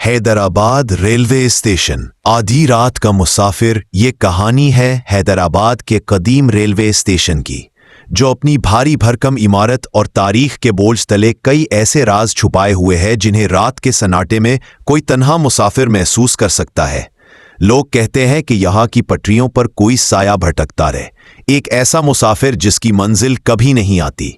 Hyderabad railway station. आधी रात का मुसाफिर। ये कहानी है हैदराबाद के कदीम रेलवे स्टेशन की, जो अपनी भारी भरकम इमारत और तारीख के बोझ तले कई ऐसे राज छुपाए हुए है जिन्हें रात के सन्नाटे में कोई तन्हा मुसाफिर महसूस कर सकता है। लोग कहते हैं कि यहाँ की पटरियों पर कोई साया भटकता रहे, एक ऐसा मुसाफिर जिसकी मंजिल कभी नहीं आती।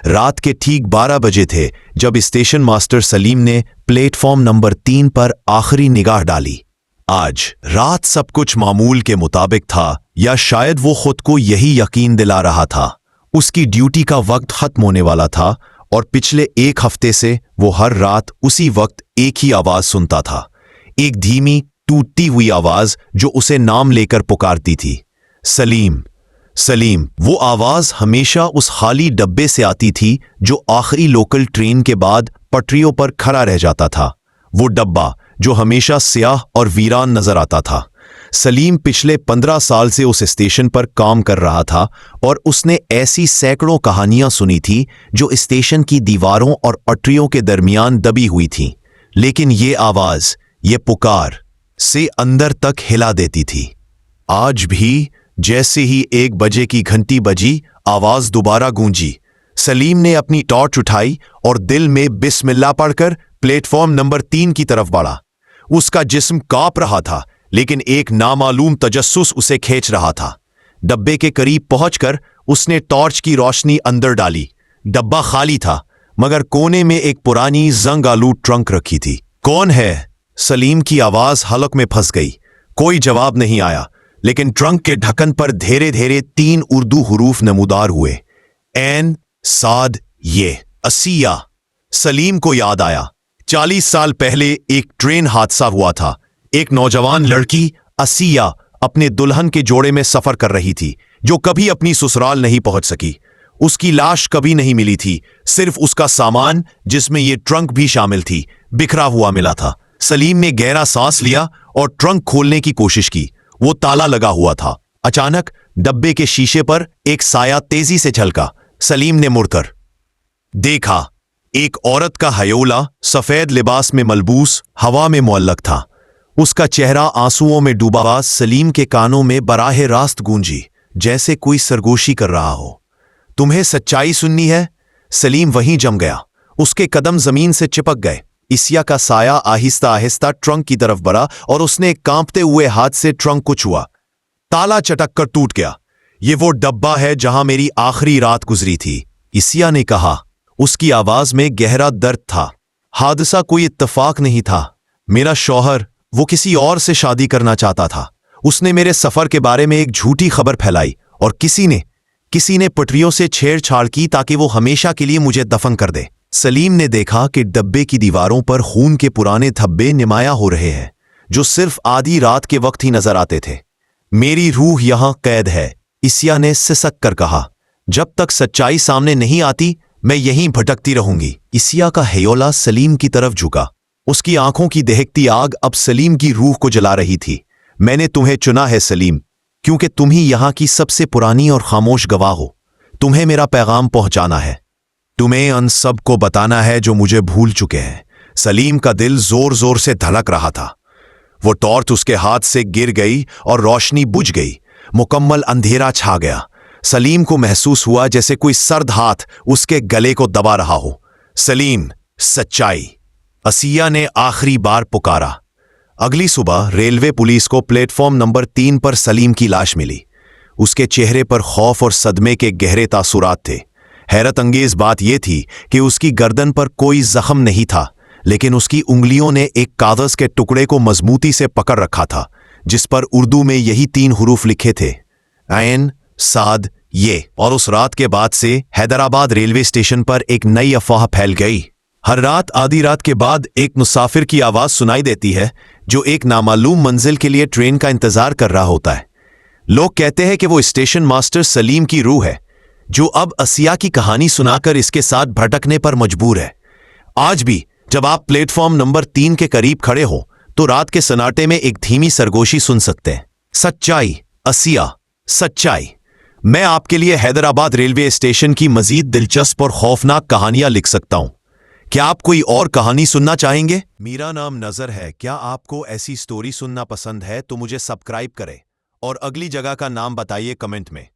रात के ठीक 12 बजे थे जब स्टेशन मास्टर सलीम ने प्लेटफॉर्म नंबर 3 पर आखिरी निगाह डाली। आज रात सब कुछ मामूल के मुताबिक था, या शायद वो खुद को यही यकीन दिला रहा था। उसकी ड्यूटी का वक्त खत्म होने वाला था और पिछले एक हफ्ते से वो हर रात उसी वक्त एक ही आवाज सुनता था, एक धीमी टूटती हुई आवाज जो उसे नाम लेकर पुकारती थी, सलीम सलीम। वो आवाज हमेशा उस खाली डब्बे से आती थी जो आखिरी लोकल ट्रेन के बाद पटरियों पर खड़ा रह जाता था। वो डब्बा जो हमेशा स्याह और वीरान नजर आता था। सलीम पिछले 15 साल से उस स्टेशन पर काम कर रहा था और उसने ऐसी सैकड़ों कहानियां सुनी थी जो स्टेशन की दीवारों और पटरियों के दरमियान दबी हुई थीं। लेकिन ये आवाज, ये पुकार से अंदर तक हिला देती थी। आज भी जैसे ही 1 बजे की घंटी बजी, आवाज दोबारा गूंजी। सलीम ने अपनी टॉर्च उठाई और दिल में बिस्मिल्लाह पढ़कर प्लेटफॉर्म नंबर 3 की तरफ बढ़ा। उसका जिस्म कांप रहा था, लेकिन एक नामालूम तजस्सुस उसे खींच रहा था। डब्बे के करीब पहुंचकर उसने टॉर्च की रोशनी अंदर डाली। डब्बा खाली था, मगर कोने में एक पुरानी जंग आलूद ट्रंक रखी थी। कौन है? सलीम की आवाज हलक में फंस गई। कोई जवाब नहीं आया, लेकिन ट्रंक के ढक्कन पर धीरे धीरे 3 उर्दू हुरूफ नमूदार हुए, एन साद ये असिया। सलीम को याद आया, 40 साल पहले एक ट्रेन हादसा हुआ था। एक नौजवान लड़की असिया अपने दुल्हन के जोड़े में सफर कर रही थी, जो कभी अपनी ससुराल नहीं पहुंच सकी। उसकी लाश कभी नहीं मिली थी, सिर्फ उसका सामान, जिसमें यह ट्रंक भी शामिल थी, बिखरा हुआ मिला था। सलीम ने गहरा सांस लिया और ट्रंक खोलने की कोशिश की। वो ताला लगा हुआ था। अचानक डब्बे के शीशे पर एक साया तेजी से झलका। सलीम ने मुड़कर देखा, एक औरत का हयोला सफेद लिबास में मलबूस हवा में मुअल्लक था। उसका चेहरा आंसुओं में डूबा। आवाज सलीम के कानों में बराह रास्त गूंजी, जैसे कोई सरगोशी कर रहा हो। तुम्हें सच्चाई सुननी है? सलीम वहीं जम गया। उसके कदम जमीन से चिपक गए। इसिया का साया आहिस्ता आहिस्ता ट्रंक की तरफ बढ़ा और उसने कांपते हुए हाथ से ट्रंक को छुआ। ताला चटक कर टूट गया। ये वो डब्बा है जहां मेरी आखिरी रात गुजरी थी, इसिया ने कहा। उसकी आवाज में गहरा दर्द था। हादसा कोई इत्तेफाक नहीं था। मेरा शौहर, वो किसी और से शादी करना चाहता था। उसने मेरे सफर के बारे में एक झूठी खबर फैलाई और किसी ने पटरियों से छेड़छाड़ की ताकि वो हमेशा के लिए मुझे दफन कर दे। सलीम ने देखा कि डब्बे की दीवारों पर खून के पुराने धब्बे नुमायां हो रहे हैं, जो सिर्फ आधी रात के वक्त ही नजर आते थे। मेरी रूह यहां कैद है, इसिया ने सिसक कर कहा। जब तक सच्चाई सामने नहीं आती, मैं यहीं भटकती रहूंगी। इसिया का हयोला सलीम की तरफ झुका। उसकी आंखों की दहकती आग अब सलीम की रूह को जला रही थी। मैंने तुम्हें चुना है सलीम, क्योंकि तुम ही यहां की सबसे पुरानी और खामोश गवाह हो। तुम्हें मेरा पैगाम पहुंचाना है। तुम्हें उन सब को बताना है जो मुझे भूल चुके हैं। सलीम का दिल जोर जोर से धड़क रहा था। वो टॉर्च उसके हाथ से गिर गई और रोशनी बुझ गई। मुकम्मल अंधेरा छा गया। सलीम को महसूस हुआ जैसे कोई सर्द हाथ उसके गले को दबा रहा हो। सलीम, सच्चाई, असिया ने आखिरी बार पुकारा। अगली सुबह रेलवे पुलिस को प्लेटफॉर्म नंबर 3 पर सलीम की लाश मिली। उसके चेहरे पर खौफ और सदमे के गहरे तासुरात थे। हैरत अंगेज बात यह थी कि उसकी गर्दन पर कोई जख्म नहीं था, लेकिन उसकी उंगलियों ने एक कागज के टुकड़े को मजबूती से पकड़ रखा था, जिस पर उर्दू में यही 3 हुरूफ लिखे थे, ऐन साद ये। और उस रात के बाद से हैदराबाद रेलवे स्टेशन पर एक नई अफवाह फैल गई। हर रात आधी रात के बाद एक मुसाफिर की आवाज सुनाई देती है, जो एक नामालूम मंजिल के लिए ट्रेन का इंतजार कर रहा होता है। लोग कहते हैं कि वो स्टेशन मास्टर सलीम की रूह है, जो अब असिया की कहानी सुनाकर इसके साथ भटकने पर मजबूर है। आज भी जब आप प्लेटफॉर्म नंबर 3 के करीब खड़े हो, तो रात के सन्नाटे में एक धीमी सरगोशी सुन सकते हैं, सच्चाई, असिया, सच्चाई। मैं आपके लिए हैदराबाद रेलवे स्टेशन की मजीद दिलचस्प और खौफनाक कहानियां लिख सकता हूं। क्या आप कोई और कहानी सुनना चाहेंगे? मेरा नाम नजर है। क्या आपको ऐसी स्टोरी सुनना पसंद है तो मुझे सब्सक्राइब करें और अगली जगह का नाम बताइए कमेंट में।